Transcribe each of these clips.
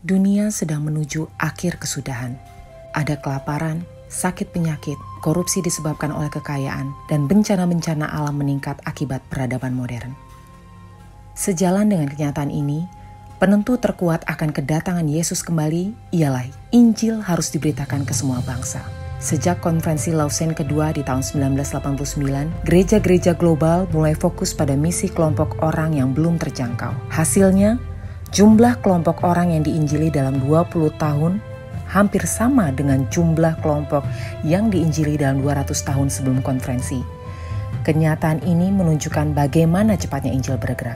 Dunia sedang menuju akhir kesudahan. Ada kelaparan, sakit penyakit, korupsi disebabkan oleh kekayaan, dan bencana-bencana alam meningkat akibat peradaban modern. Sejalan dengan kenyataan ini, penentu terkuat akan kedatangan Yesus kembali ialah Injil harus diberitakan ke semua bangsa. Sejak konferensi Lausanne kedua di tahun 1989, gereja-gereja global mulai fokus pada misi kelompok orang yang belum terjangkau. Hasilnya, jumlah kelompok orang yang diinjili dalam 20 tahun hampir sama dengan jumlah kelompok yang diinjili dalam 200 tahun sebelum konferensi. Kenyataan ini menunjukkan bagaimana cepatnya Injil bergerak.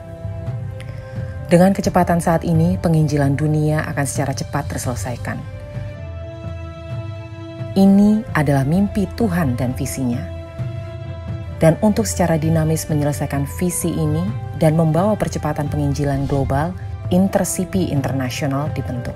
Dengan kecepatan saat ini, penginjilan dunia akan secara cepat terselesaikan. Ini adalah mimpi Tuhan dan visinya. Dan untuk secara dinamis menyelesaikan visi ini dan membawa percepatan penginjilan global, InterCP International dibentuk.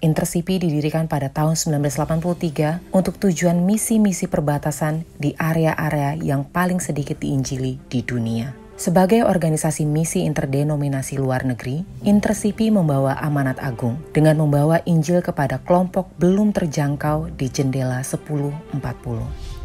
InterCP didirikan pada tahun 1983 untuk tujuan misi-misi perbatasan di area-area yang paling sedikit diinjili di dunia. Sebagai organisasi misi interdenominasi luar negeri, InterCP membawa amanat agung dengan membawa Injil kepada kelompok belum terjangkau di jendela 1040.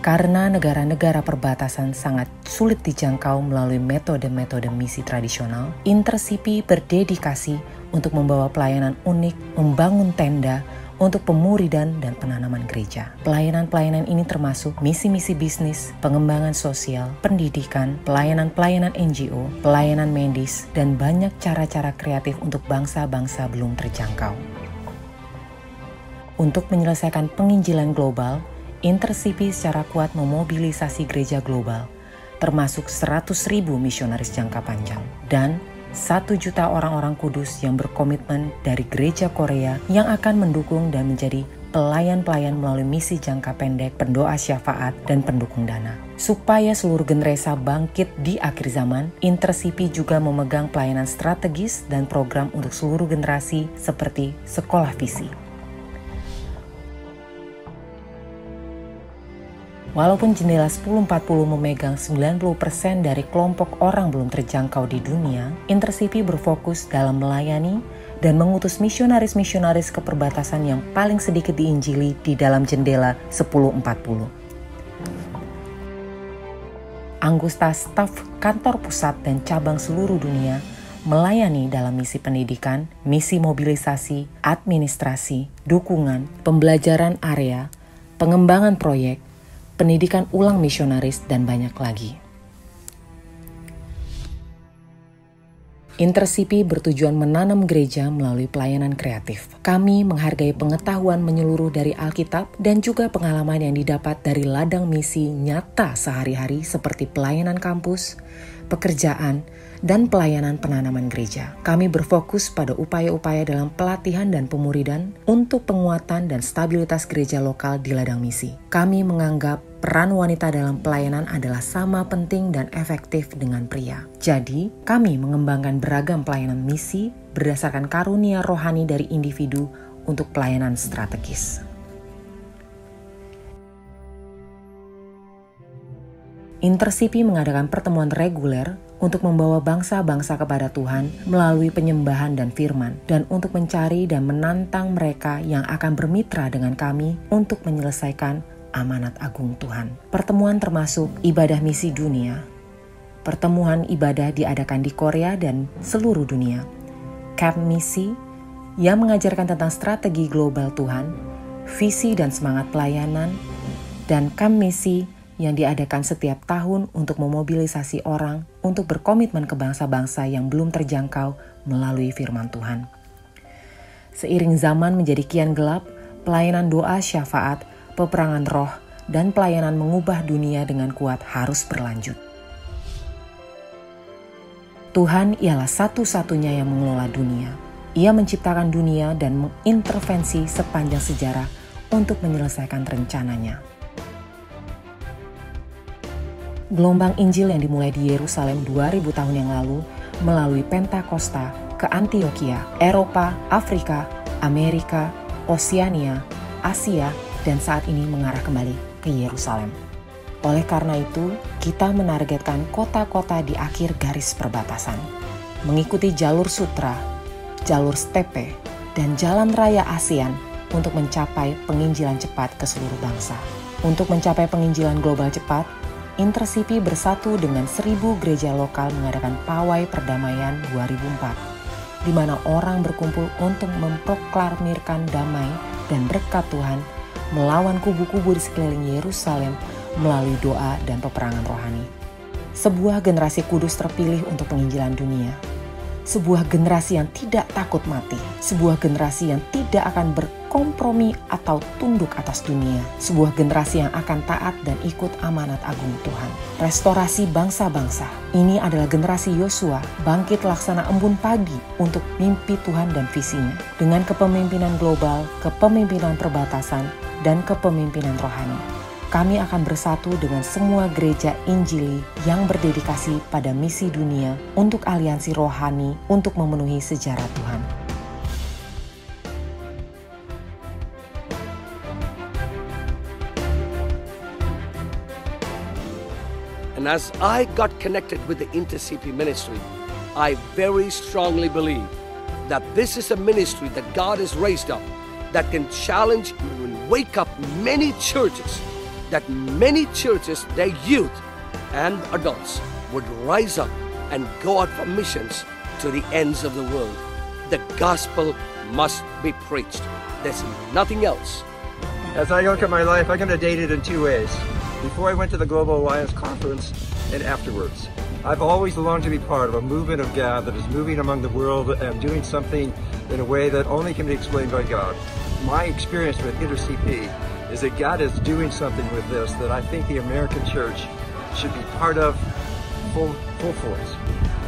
Karena negara-negara perbatasan sangat sulit dijangkau melalui metode-metode misi tradisional, InterCP berdedikasi untuk membawa pelayanan unik, membangun tenda untuk pemuridan dan penanaman gereja. Pelayanan-pelayanan ini termasuk misi-misi bisnis, pengembangan sosial, pendidikan, pelayanan-pelayanan NGO, pelayanan medis, dan banyak cara-cara kreatif untuk bangsa-bangsa belum terjangkau. Untuk menyelesaikan penginjilan global, InterCP secara kuat memobilisasi gereja global, termasuk 100.000 misionaris jangka panjang, dan 1 juta orang-orang kudus yang berkomitmen dari gereja Korea yang akan mendukung dan menjadi pelayan-pelayan melalui misi jangka pendek, pendoa syafaat, dan pendukung dana. Supaya seluruh generasi bangkit di akhir zaman, InterCP juga memegang pelayanan strategis dan program untuk seluruh generasi seperti sekolah visi. Walaupun jendela 1040 memegang 90% dari kelompok orang belum terjangkau di dunia, InterCP berfokus dalam melayani dan mengutus misionaris-misionaris ke perbatasan yang paling sedikit diinjili di dalam jendela 1040. Anggota staf kantor pusat dan cabang seluruh dunia melayani dalam misi pendidikan, misi mobilisasi, administrasi, dukungan, pembelajaran area, pengembangan proyek, pendidikan ulang misionaris, dan banyak lagi. InterCP bertujuan menanam gereja melalui pelayanan kreatif. Kami menghargai pengetahuan menyeluruh dari Alkitab dan juga pengalaman yang didapat dari ladang misi nyata sehari-hari seperti pelayanan kampus, pekerjaan, dan pelayanan penanaman gereja. Kami berfokus pada upaya-upaya dalam pelatihan dan pemuridan untuk penguatan dan stabilitas gereja lokal di ladang misi. Kami menganggap peran wanita dalam pelayanan adalah sama penting dan efektif dengan pria. Jadi, kami mengembangkan beragam pelayanan misi berdasarkan karunia rohani dari individu untuk pelayanan strategis. InterCP mengadakan pertemuan reguler untuk membawa bangsa-bangsa kepada Tuhan melalui penyembahan dan firman, dan untuk mencari dan menantang mereka yang akan bermitra dengan kami untuk menyelesaikan amanat agung Tuhan. Pertemuan termasuk ibadah misi dunia. Pertemuan ibadah diadakan di Korea dan seluruh dunia. Camp misi yang mengajarkan tentang strategi global Tuhan, visi dan semangat pelayanan, dan camp misi yang diadakan setiap tahun untuk memobilisasi orang untuk berkomitmen ke bangsa-bangsa yang belum terjangkau melalui firman Tuhan. Seiring zaman menjadi kian gelap, pelayanan doa syafaat, peperangan roh, dan pelayanan mengubah dunia dengan kuat harus berlanjut. Tuhan ialah satu-satunya yang mengelola dunia. Ia menciptakan dunia dan mengintervensi sepanjang sejarah untuk menyelesaikan rencananya. Gelombang Injil yang dimulai di Yerusalem 2000 tahun yang lalu melalui Pentakosta ke Antioquia, Eropa, Afrika, Amerika, Oseania, Asia, dan saat ini mengarah kembali ke Yerusalem. Oleh karena itu, kita menargetkan kota-kota di akhir garis perbatasan, mengikuti jalur sutra, jalur stepe, dan jalan raya ASEAN untuk mencapai penginjilan cepat ke seluruh bangsa. Untuk mencapai penginjilan global cepat, InterCP bersatu dengan 1000 gereja lokal mengadakan Pawai Perdamaian 2004, di mana orang berkumpul untuk memproklamirkan damai dan berkat Tuhan melawan kubu-kubu di sekeliling Yerusalem melalui doa dan peperangan rohani. Sebuah generasi kudus terpilih untuk penginjilan dunia. Sebuah generasi yang tidak takut mati. Sebuah generasi yang tidak akan berkompromi atau tunduk atas dunia. Sebuah generasi yang akan taat dan ikut amanat agung Tuhan. Restorasi bangsa-bangsa. Ini adalah generasi Yosua, bangkit laksana embun pagi untuk mimpi Tuhan dan visinya. Dengan kepemimpinan global, kepemimpinan perbatasan, dan kepemimpinan rohani. Kami akan bersatu dengan semua gereja Injili yang berdedikasi pada misi dunia untuk aliansi rohani untuk memenuhi sejarah Tuhan. And as I got connected with the InterCP ministry, I very strongly believe that this is a ministry that God has raised up that can challenge and wake up many churches, that many churches, their youth and adults would rise up and go out for missions to the ends of the world. The gospel must be preached. There's nothing else. As I look at my life, I'm going to date it in 2 ways. Before I went to the Global Alliance Conference and afterwards. I've always longed to be part of a movement of God that is moving among the world and doing something in a way that only can be explained by God. My experience with InterCP is that God is doing something with this that I think the American church should be part of full force.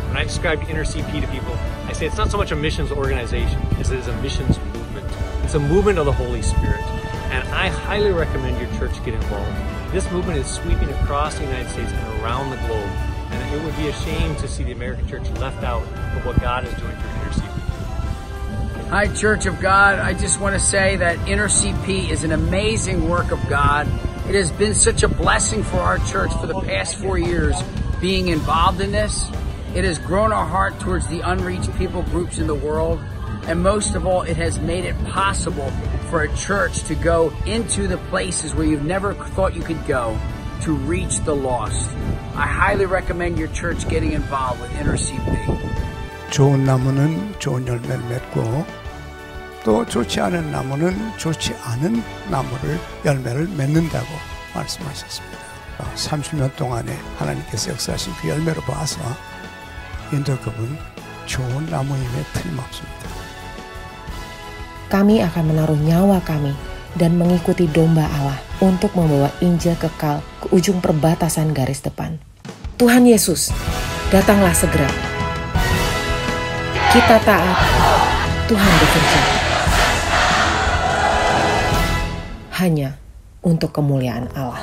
When I describe InterCP to people, I say it's not so much a missions organization as it is a missions movement. It's a movement of the Holy Spirit, and I highly recommend your church get involved. This movement is sweeping across the United States and around the globe, and it would be a shame to see the American church left out of what God is doing through InterCP. Hi, Church of God. I just want to say that InterCP is an amazing work of God. It has been such a blessing for our church for the past 4 years being involved in this. It has grown our heart towards the unreached people groups in the world. And most of all, it has made it possible for a church to go into the places where you've never thought you could go to reach the lost. I highly recommend your church getting involved with InterCP. 좋은 나무는 좋은 열매를 맺고 또 좋지 않은 나무는 좋지 않은 나무를 열매를 맺는다고 말씀하셨습니다. 30년 동안에 하나님께서 역사하신 그 열매로 봐서 인터컵은 좋은 나무임에 틀림없습니다. Kami akan menaruh nyawa kami dan mengikuti domba Allah untuk membawa Injil kekal ke ujung perbatasan garis depan. Tuhan Yesus, datanglah segera. Kita taat, Tuhan bekerja. Hanya untuk kemuliaan Allah.